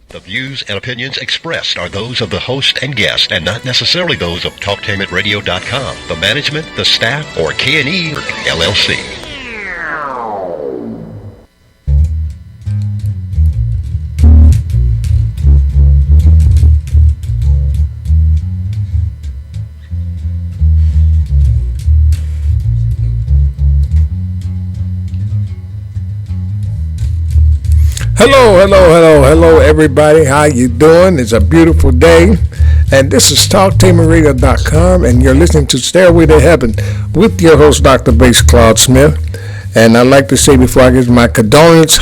The views and opinions expressed are those of the host and guest and not necessarily those of TalkTainmentRadio.com, the management, the staff, or K&E LLC. Hello, everybody. How you doing? It's a beautiful day, and this is TalkTainmentRadio.com, and you're listening to Stairway to Heaven with your host, Dr. Bass Claude Smith. And I'd like to say before I give my condolence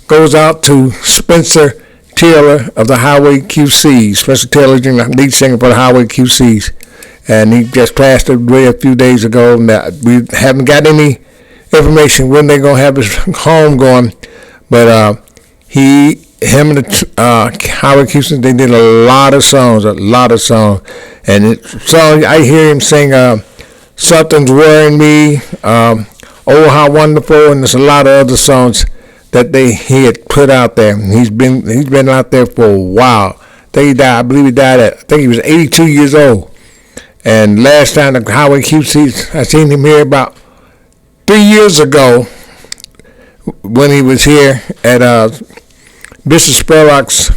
goes out to Spencer Taylor of the Highway QCs. Spencer Taylor is the lead singer for the Highway QCs, and he just passed away a few days ago. Now, we haven't got any information when they're going to have his home going, but him and the Howard Houston, they did a lot of songs, and songs I hear him sing, "Something's Worrying Me," "Oh How Wonderful," and there's a lot of other songs that he had put out there. He's been out there for a while. I believe he died I think he was 82 years old. And last time the Howard QC, I seen him here about 3 years ago when he was here at Bishop Spurlock's,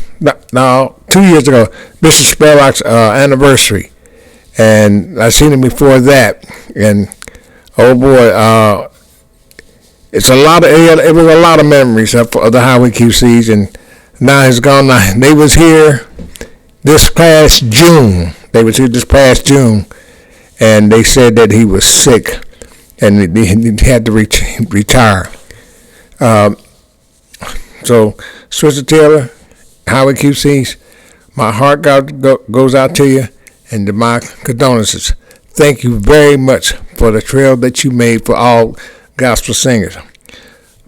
2 years ago, Bishop Spurlock's anniversary. And I seen him before that. And, oh boy, it was a lot of memories of the Highway QCs. And now he's gone. They was here this past June. And they said that he was sick and he had to retire. So, Spencer Taylor, Howard QCs, my heart goes out to you, and to my condolences. Thank you very much for the trail that you made for all gospel singers.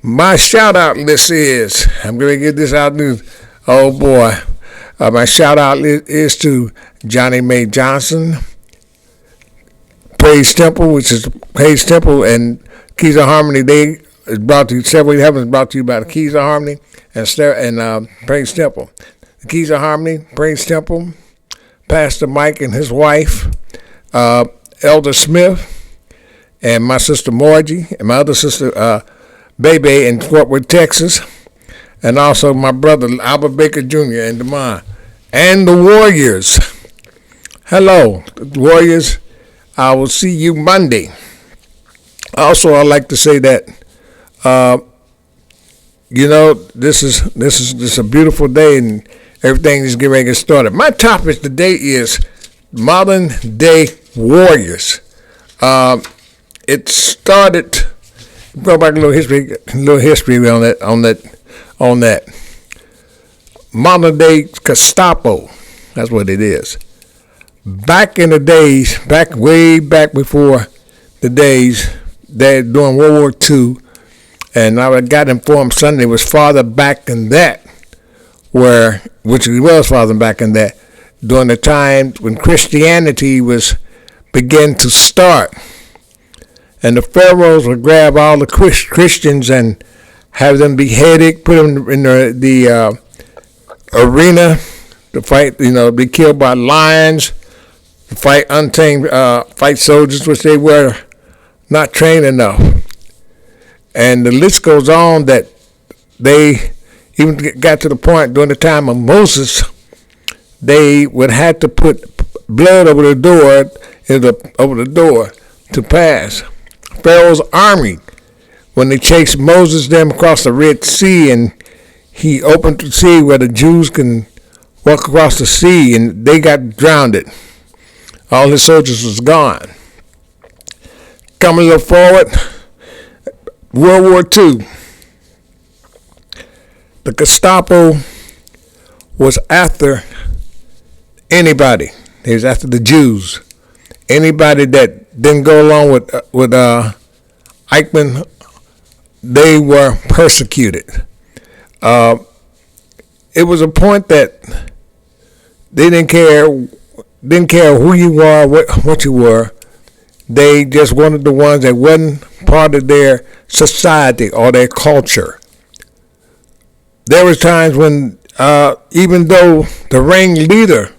My shout-out list is, I'm going to get this out news. Oh, boy. My shout-out list is to Johnny Mae Johnson, Praise Temple, and Keys of Harmony. It's brought to you. Stairway to Heaven is brought to you by the Keys of Harmony and Praise Temple. The Keys of Harmony, Praise Temple, Pastor Mike and his wife, Elder Smith, and my sister Margie, and my other sister Bebe in Fort Worth, Texas, and also my brother Albert Baker Jr. in Des Moines, and the Warriors. Hello, Warriors. I will see you Monday. Also, I'd like to say that this is a beautiful day, and everything is getting ready to get started. My topic today is modern day warriors. It started. Go back a little history on that. Modern day Gestapo. That's what it is. Back in the days, way back before the days they're during World War II. And I got informed Sunday was farther back than that, which was farther back than that, during the time when Christianity began to start. And the pharaohs would grab all the Christians and have them beheaded, put them in the arena to fight, be killed by lions, to fight untamed, fight soldiers, which they were not trained enough. And the list goes on that they even got to the point during the time of Moses, they would have to put blood over the door to pass. Pharaoh's army, when they chased Moses them across the Red Sea, and he opened the sea where the Jews can walk across the sea, and they got drowned. All his soldiers was gone. Coming a little forward, World War II. The Gestapo was after anybody. They was after the Jews. Anybody that didn't go along with Eichmann, they were persecuted. It was a point that they didn't care who you were, what you were. They just wanted the ones that wasn't part of their society or their culture. there was times when even though the ringleader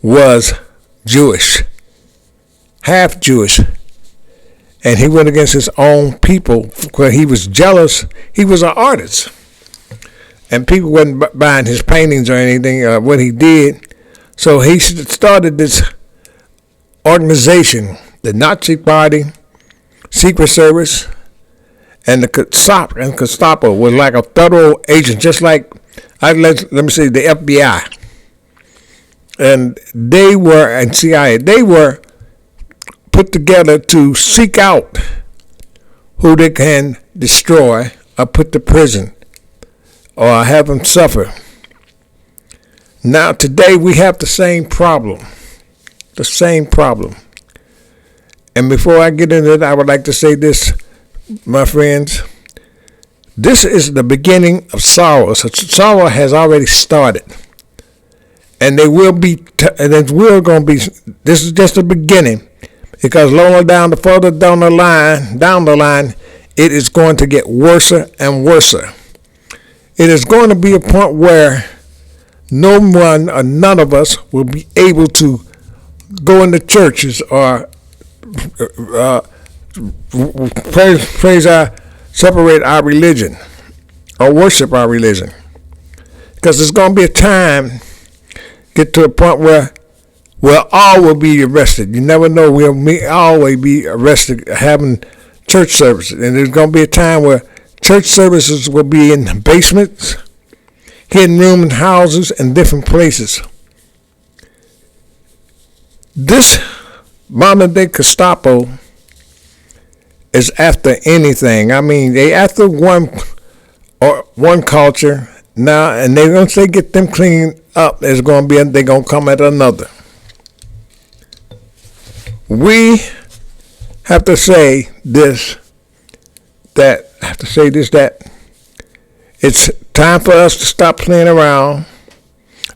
was Jewish, half Jewish, and he went against his own people because he was jealous. He was an artist, and people wasn't buying his paintings or anything, what he did. So he started this organization, the Nazi Party, Secret Service, and the Gestapo was like a federal agent, just like, let me say, the FBI. And they were, and CIA, they were put together to seek out who they can destroy or put to prison or have them suffer. Now today we have the same problem. The same problem. And before I get into it, I would like to say this, my friends. This is the beginning of sorrow. So sorrow has already started. And they will be, and it's will going to be, this is just the beginning. Because further down the line, it is going to get worse and worse. It is going to be a point where no one or none of us will be able to go into churches or separate our religion or worship our religion. Because there's going to be a time, get to a point where all will be arrested. You never know. We'll always be arrested having church services. And there's going to be a time where church services will be in basements, hidden room in houses, and different places. This modern day Gestapo is after anything. I mean, they after one culture now, and once they get them cleaned up, they're going to come at another. We have to say this, that it's time for us to stop playing around.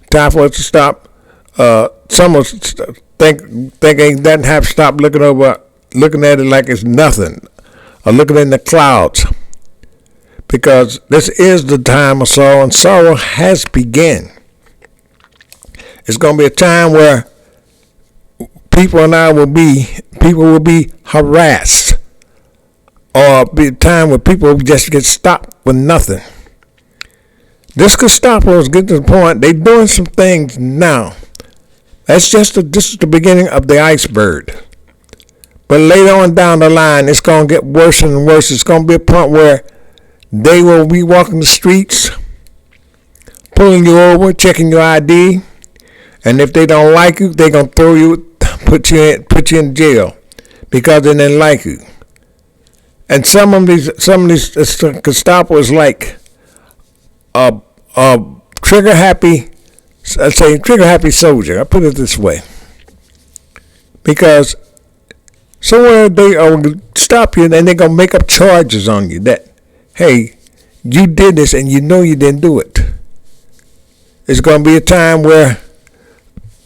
Time for us to stop. Some of us think that have to stop looking at it like it's nothing, or looking in the clouds, because this is the time of sorrow, and sorrow has begun. It's going to be a time where people will be harassed, or be a time where people just get stopped with nothing. This Gestapo is getting to the point, they're doing some things now. This is the beginning of the iceberg. But later on down the line, it's going to get worse and worse. It's going to be a point where they will be walking the streets, pulling you over, checking your ID, and if they don't like you, they're going to throw you, put you in jail because they didn't like you. And some of these Gestapo is like a trigger happy soldier. I put it this way, because somewhere they are stop you and they're gonna make up charges on you that, hey, you did this and you know you didn't do it. It's gonna be a time where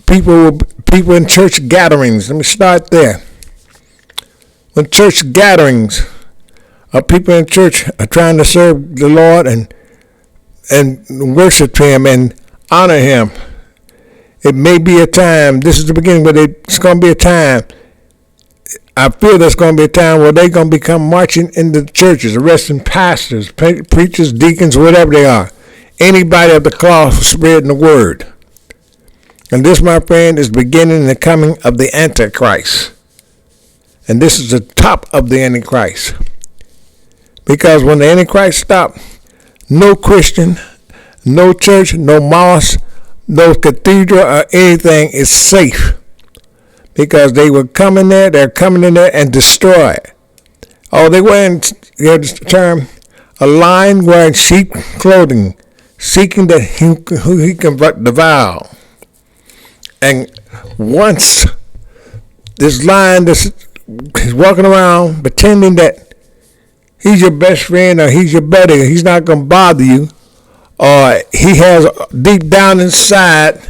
people in church gatherings. Let me start there. When church gatherings, people in church are trying to serve the Lord and worship Him and honor Him. It may be a time. This is the beginning, but it's going to be a time. I feel there's going to be a time where they're going to become marching into the churches, arresting pastors, preachers, deacons, whatever they are. Anybody of the cloth spreading the word. And this, my friend, is beginning the coming of the Antichrist. And this is the top of the Antichrist. Because when the Antichrist stops, no Christian, no church, no mosque, no cathedral or anything is safe. Because they will come in there, they're coming in there and destroy. Oh, they wearing, the term, a lion wearing sheep clothing, seeking that who he can devour. And once this lion is walking around pretending that he's your best friend or he's your buddy, he's not going to bother you, or he has deep down inside,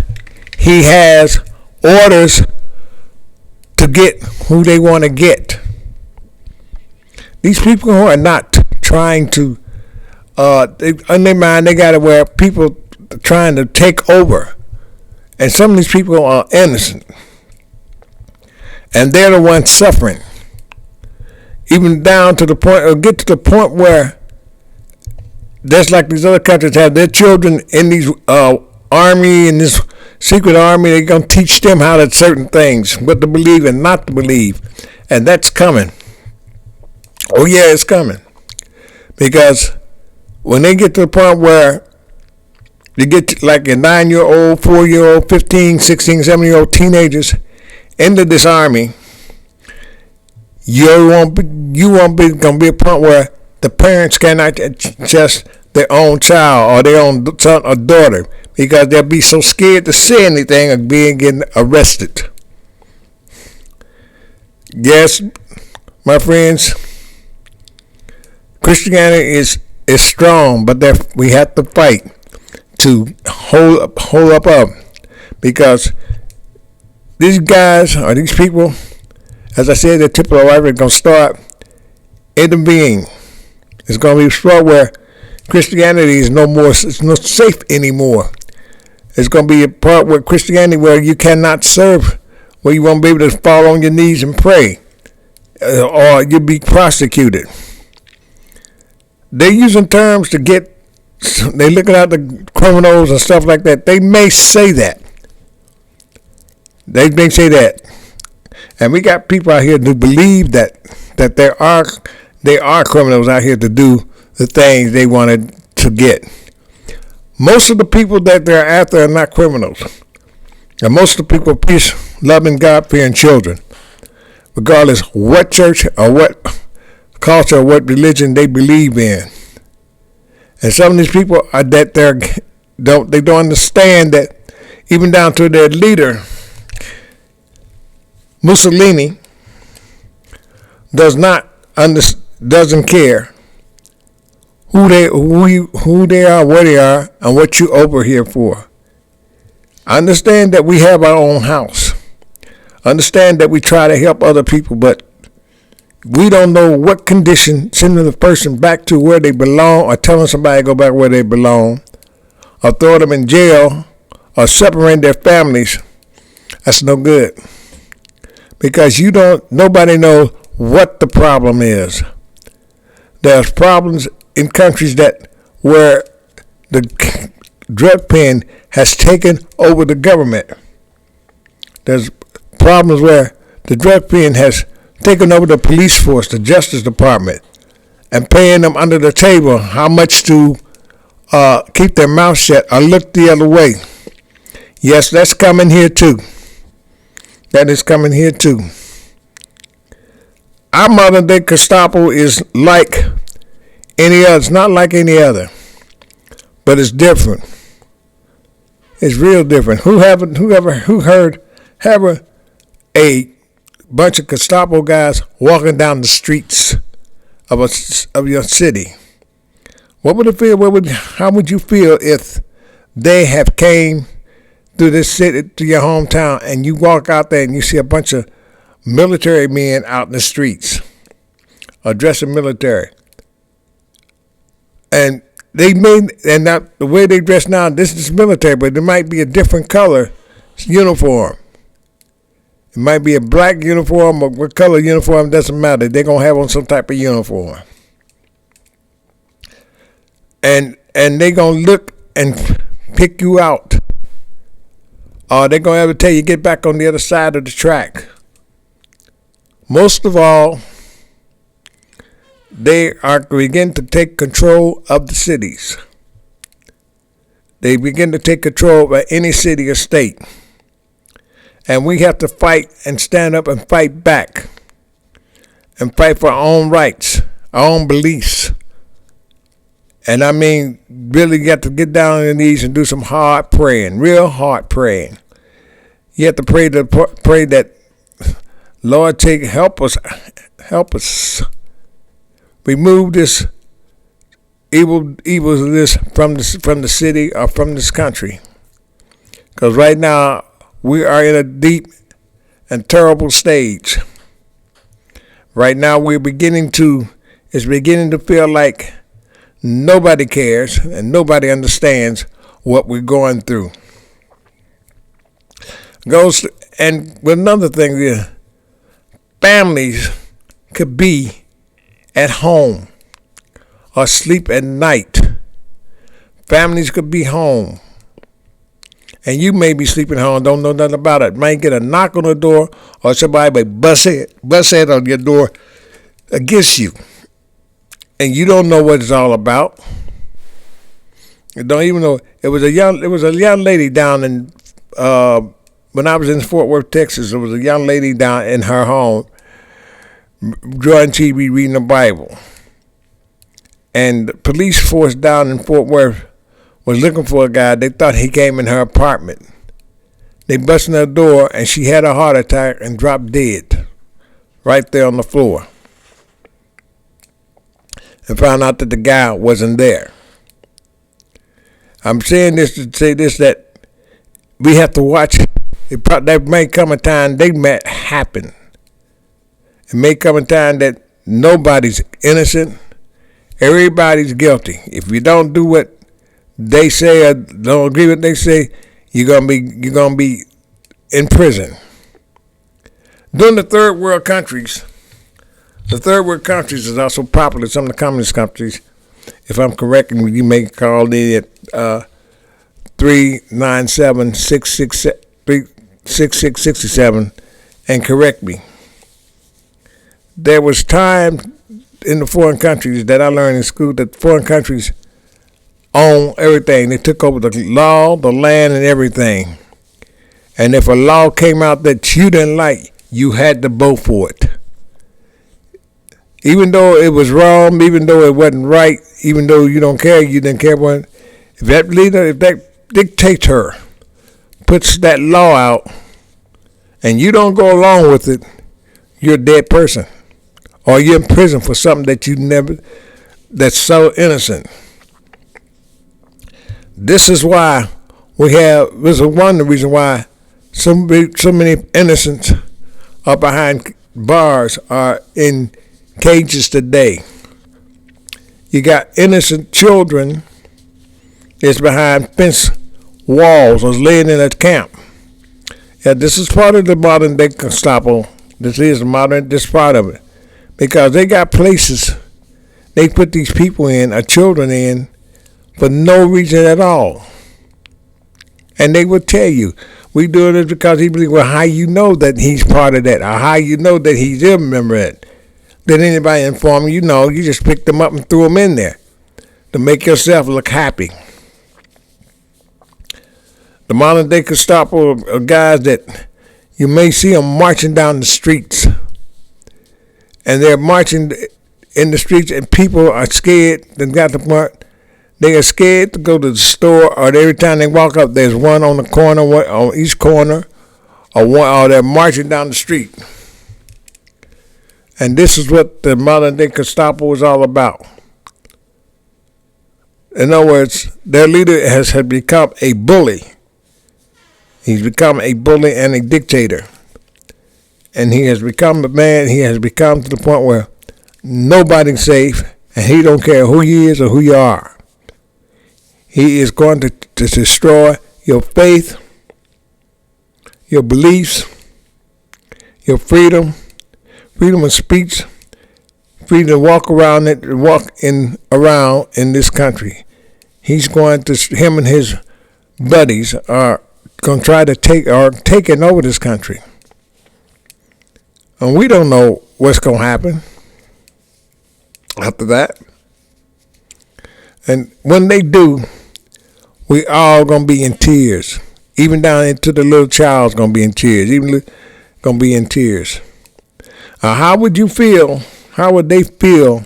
he has orders to get who they want to get. These people who are not trying to in their mind, they got it where people are trying to take over. And some of these people are innocent. And they're the ones suffering. Even down to the point, or get to the point where, just like these other countries have their children in these army, in this secret army, they're going to teach them how to certain things, what to believe and not to believe. And that's coming. Oh yeah, it's coming. Because when they get to the point where you get to like a 9-year-old, 4-year-old, 15, 16, 17-year-old teenagers into this army, you won't be going to be a point where the parents cannot trust their own child or their own son or daughter because they'll be so scared to say anything or getting arrested. Yes, my friends, Christianity is strong, but we have to fight to hold up, because these guys or these people, as I said, the tip of the river is going to start intervening. It's going to be a spot where Christianity is it's not safe anymore. It's going to be a part where Christianity where you cannot serve, where you won't be able to fall on your knees and pray, or you'll be prosecuted. They're using terms to get, they're looking at the criminals and stuff like that. They may say that. They may say that. And we got people out here who believe that there are criminals out here to do the things they wanted to get. Most of the people that they're after are not criminals. And most of the people are peace-loving, God-fearing children. Regardless what church or what culture or what religion they believe in. And some of these people are that they don't understand that even down to their leader, Mussolini, doesn't care who they are, where they are, and what you over here for. Understand that we have our own house. Understand that we try to help other people, but we don't know what condition sending the person back to where they belong, or telling somebody to go back where they belong, or throw them in jail, or separate their families. That's no good. Because nobody knows what the problem is. There's problems in countries where the drug pen has taken over the government. There's problems where the drug pen has taken over the police force, the Justice Department, and paying them under the table how much to keep their mouth shut or look the other way. Yes, that's coming here too. That is coming here too. Our modern day Gestapo is like any other. It's not like any other, but it's different. It's real different. Who heard a bunch of Gestapo guys walking down the streets of your city? What would it feel? How would you feel if they have came through this city to your hometown and you walk out there and you see a bunch of military men out in the streets, dressed in military, and not the way they dress now? This is military, but it might be a different color uniform. It might be a black uniform or what color uniform, doesn't matter. They're going to have on some type of uniform. And they're going to look and pick you out. Or they're going to ever tell you, get back on the other side of the track. Most of all, they are beginning to take control of the cities. They begin to take control of any city or state. And we have to fight and stand up and fight back. And fight for our own rights, our own beliefs. And I mean, really got to get down on your knees and do some hard praying, real hard praying. You have to pray that, Lord, help us. Remove this evil this from the city or from this country. Because right now we are in a deep and terrible stage. Right now it's beginning to feel like Nobody cares and nobody understands what we're going through. And another thing is, families could be at home or sleep at night. Families could be home. And you may be sleeping home, don't know nothing about it. Might get a knock on the door or somebody may bust head on your door against you. And you don't know what it's all about. You don't even know. It was a young lady down in when I was in Fort Worth, Texas. There was a young lady down in her home, drawing TV, reading the Bible. And the police force down in Fort Worth was looking for a guy. They thought he came in her apartment. They busted her door, and she had a heart attack and dropped dead right there on the floor. And found out that the guy wasn't there. I'm saying this to say this, that we have to watch. There may come a time they might happen. It may come a time that nobody's innocent. Everybody's guilty. If you don't do what they say or don't agree with what they say, you're gonna be in prison. During the third world countries is also popular. Some of the communist countries, if I'm correct, and you may call in at 397-6667 and correct me. There was time in the foreign countries that I learned in school that foreign countries own everything. They took over the law, the land, and everything. And if a law came out that you didn't like, you had to vote for it. Even though it was wrong, even though it wasn't right, even though you don't care, you didn't care about it. If that leader, if that dictator puts that law out and you don't go along with it, you're a dead person. Or you're in prison for something that that's so innocent. This is why this is one of the reasons why so many innocents are behind bars, are in cages today. You got innocent children that's behind fence walls or laying in a camp. Yeah, this is part of the modern day Gestapo. This is part of it. Because they got places they put these people in, or children in, for no reason at all. And they will tell you, we doing this because he believes, well, how you know that he's part of that? Or how you know that he's a member of it? Did anybody inform you? No, you just picked them up and threw them in there to make yourself look happy. The modern day Gestapo are guys that you may see them marching down the streets. And they're marching in the streets, and people are scared. They are scared to go to the store, or every time they walk up, there's one on the corner, one on each corner, or they're marching down the street. And this is what the modern day Gestapo is all about. In other words, their leader has become a bully. He's become a bully and a dictator. And he has become to the point where nobody's safe, and he don't care who you is or who you are. He is going to destroy your faith, your beliefs, your freedom of speech, freedom to walk around in this country. He's going to, him and his buddies are going to try to taking over this country. And we don't know what's going to happen after that. And when they do, we all going to be in tears. Even down into the little child's going to be in tears. Even going to be in tears. How would you feel? How would they feel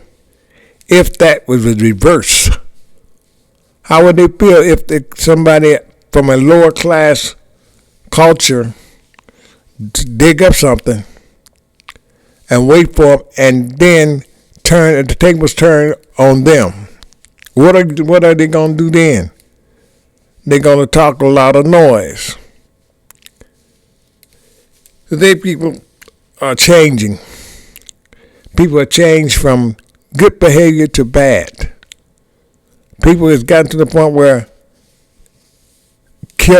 if that was the reverse? How would they feel if somebody from a lower class culture dig up something and wait for them, and then the tables turn on them? What are they going to do then? They're going to talk a lot of noise. Today people are changing. People are changed from good behavior to bad. People has gotten to the point where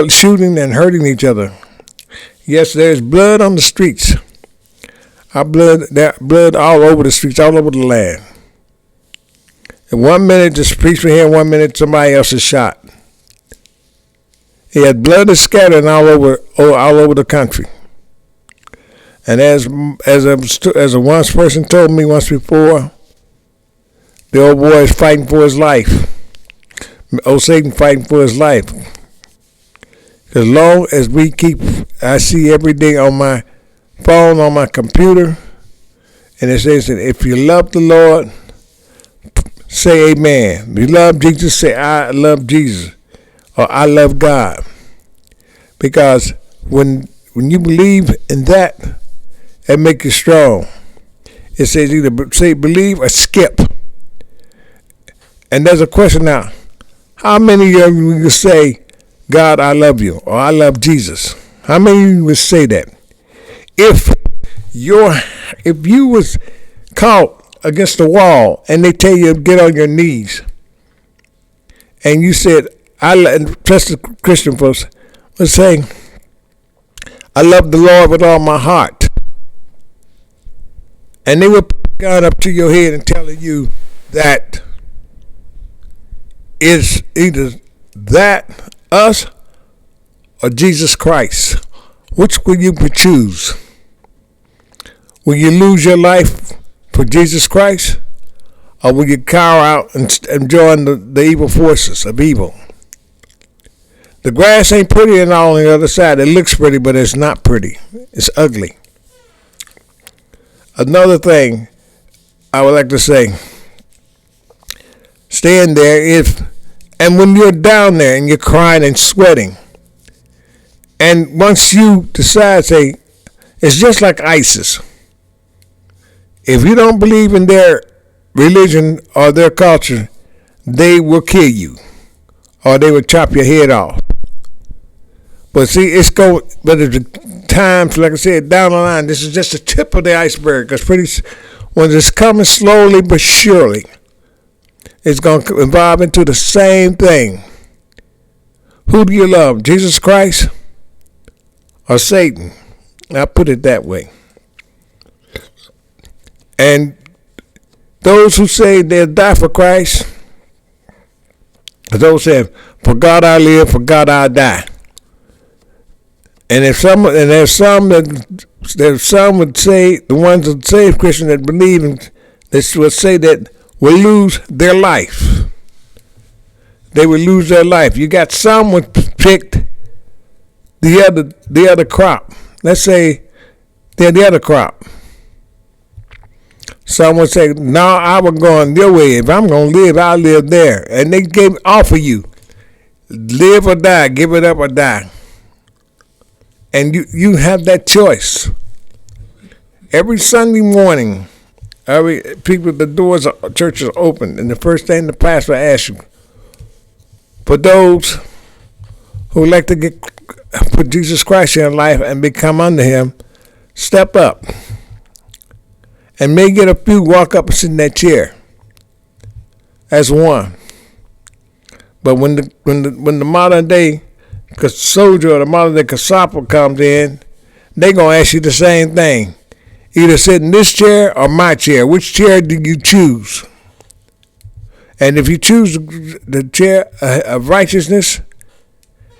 shooting and hurting each other. Yes, there's blood on the streets. Blood all over the streets, all over the land. And 1 minute this policeman here, 1 minute somebody else is shot. He had blood is scattering all over the country. And as a once person told me once before, the old boy is fighting for his life. Old Satan fighting for his life. As long as I see every day on my phone, on my computer, and it says that if you love the Lord, say amen. If you love Jesus, say I love Jesus, or I love God. Because when you believe in that, it makes you strong. It says either say believe or skip. And there's a question now. How many of you will say, God, I love you, or I love Jesus? How many of you would say that? If you was caught against the wall and they tell you to get on your knees, and you said, trust the Christian folks was saying, I love the Lord with all my heart, and they would put God up to your head and telling you that it's either that us or Jesus Christ. Which will you choose? Will you lose your life for Jesus Christ, or will you cower out and join the evil forces of evil? The grass ain't pretty and all on the other side. It looks pretty, but it's not pretty. It's ugly. Another thing I would like to say, stand there and when you're down there and you're crying and sweating, and once you decide, say, it's just like ISIS. If you don't believe in their religion or their culture, they will kill you, or they will chop your head off. But see, but the times, like I said, down the line, this is just the tip of the iceberg. Because when it's coming slowly but surely, it's going to evolve into the same thing. Who do you love, Jesus Christ or Satan? I'll put it that way. And those who say they'll die for Christ, those say, for God I live, for God I die. And there's some would say, the ones that say Christian that believe in this would say that will lose their life. They will lose their life. You got some would picked the other crop. Let's say they're the other crop. Some would say, no, I was going your way. If I'm going to live, I'll live there. And they offer you, live or die, give it up or die. And you have that choice. Every Sunday morning, the doors of churches are open, and the first thing the pastor asks you, for those who like to put Jesus Christ in their life and become under Him, step up. And may get a few walk up and sit in that chair as one. But when the modern day soldier or the modern day casapo comes in, they gonna ask you the same thing. Either sit in this chair or my chair. Which chair do you choose? And if you choose the chair of righteousness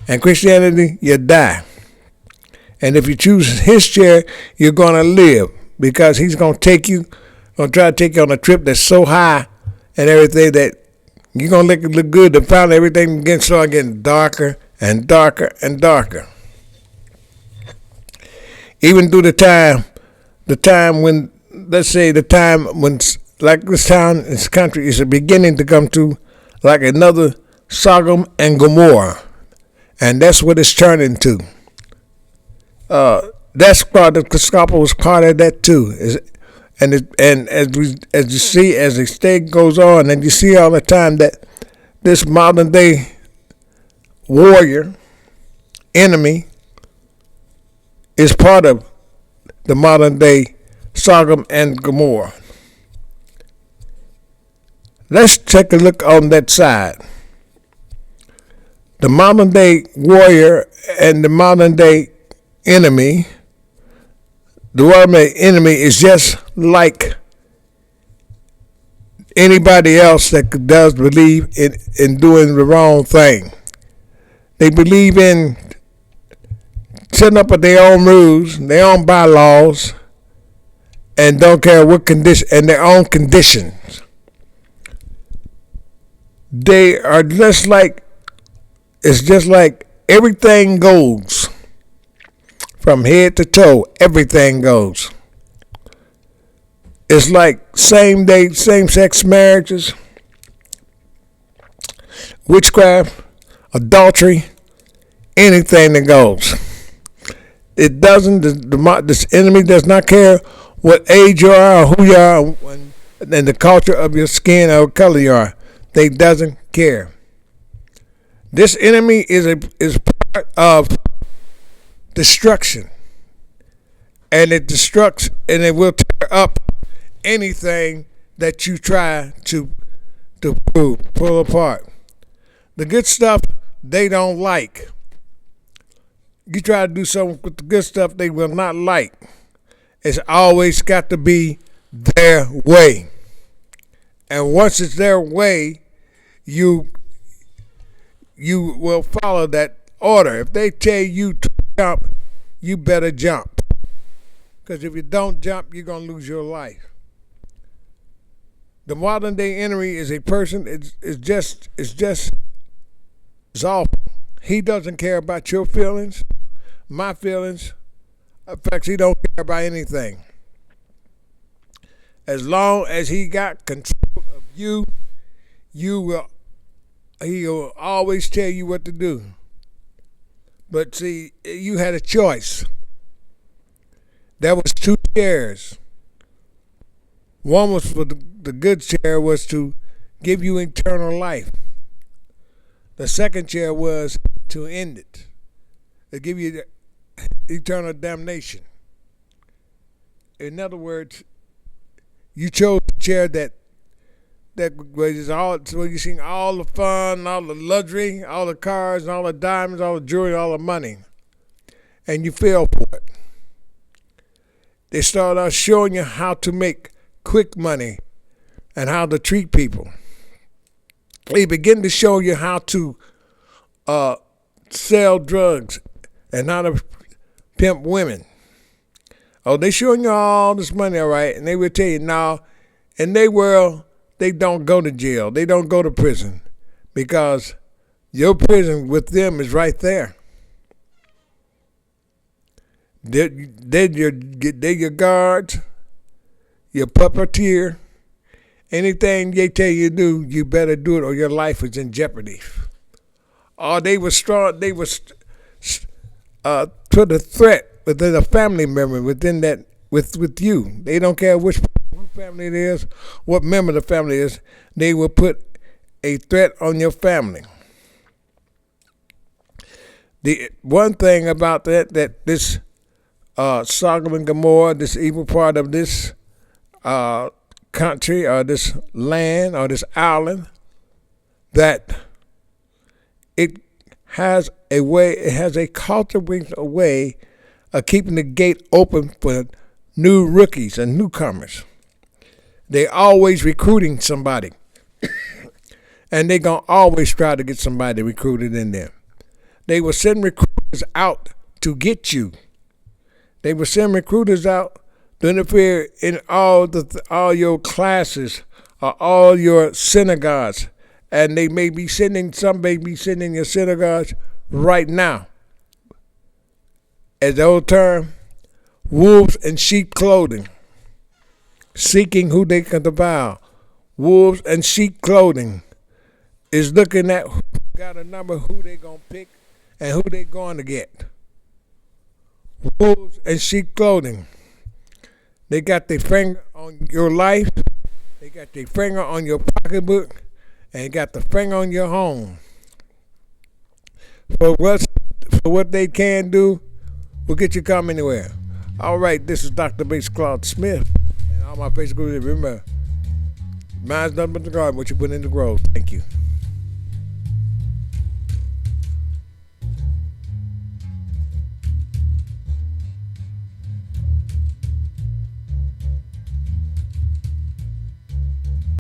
and Christianity, you die. And if you choose his chair, you're gonna live, because he's gonna try to take you on a trip that's so high and everything that you're gonna look good, to find everything start getting darker and darker and darker. Even through the time when, let's say the time when, like this country is beginning to come to like another Sodom and Gomorrah. And that's what it's turning to. That's part of the Casapo was part of that too. And as you see, as the state goes on, and you see all the time that this modern day warrior enemy is part of the modern day Sodom and Gomorrah. Let's take a look on that side. The modern day warrior and the modern day enemy. The modern day enemy is just like anybody else that does believe in doing the wrong thing. They believe in setting up their own rules, their own bylaws, and don't care what condition, and their own conditions. They are just like, it's just like everything goes. From head to toe, everything goes. It's like same-sex marriages, witchcraft, adultery, anything that goes. It doesn't, this enemy does not care what age you are or who you are and the culture of your skin or color you are. They doesn't care. This enemy is part of destruction. And it destructs and it will tear up anything that you try to pull apart. The good stuff they don't like. You try to do something with the good stuff they will not like. It's always got to be their way. And once it's their way, you will follow that order. If they tell you to jump, you better jump. Because if you don't jump, you're going to lose your life. The modern day enemy is a person, it's awful. He doesn't care about your feelings, my feelings. In fact, he don't care about anything. As long as he got control of you, he'll always tell you what to do. But see, you had a choice. There was two chairs. One was for the good chair was to give you eternal life. The second chair was to end it, to give you eternal damnation. In other words, you chose the chair that was all, so you seen all the fun, all the luxury, all the cars, and all the diamonds, all the jewelry, all the money, and you fell for it. They started out showing you how to make quick money and how to treat people. They begin to show you how to sell drugs and how to pimp women. Oh, they showing you all this money, all right, and they will tell you now, in their world, they don't go to jail. They don't go to prison because your prison with them is right there. They're your guards, your puppeteer. Anything they tell you to do, you better do it or your life is in jeopardy. Or they was strong. They was put a threat within a family member within that with you. They don't care which family it is, what member of the family it is. They will put a threat on your family. The one thing about that this Sodom and Gomorrah, this evil part of this country or this land or this island, that it has a way, it has a cultivated way of keeping the gate open for new rookies and newcomers. They always recruiting somebody. And they going to always try to get somebody recruited in there. They will send recruiters out to get you. They will send recruiters out to interfere in all your classes or all your synagogues. And they may be sending, some may be sending your synagogues right now. As the old term, wolves in sheep clothing, seeking who they can devour. Wolves in sheep clothing is looking at who got a number, who they gonna pick, and who they going to get. Wolves in sheep clothing. They got their finger on your life. They got their finger on your pocketbook, and they got the finger on your home. For what they can do, will get you come anywhere. All right, this is Dr. Bass Claude Smith, and all my Facebook groups. Remember, Mine's nothing but the garden, what you put in the grove. Thank you.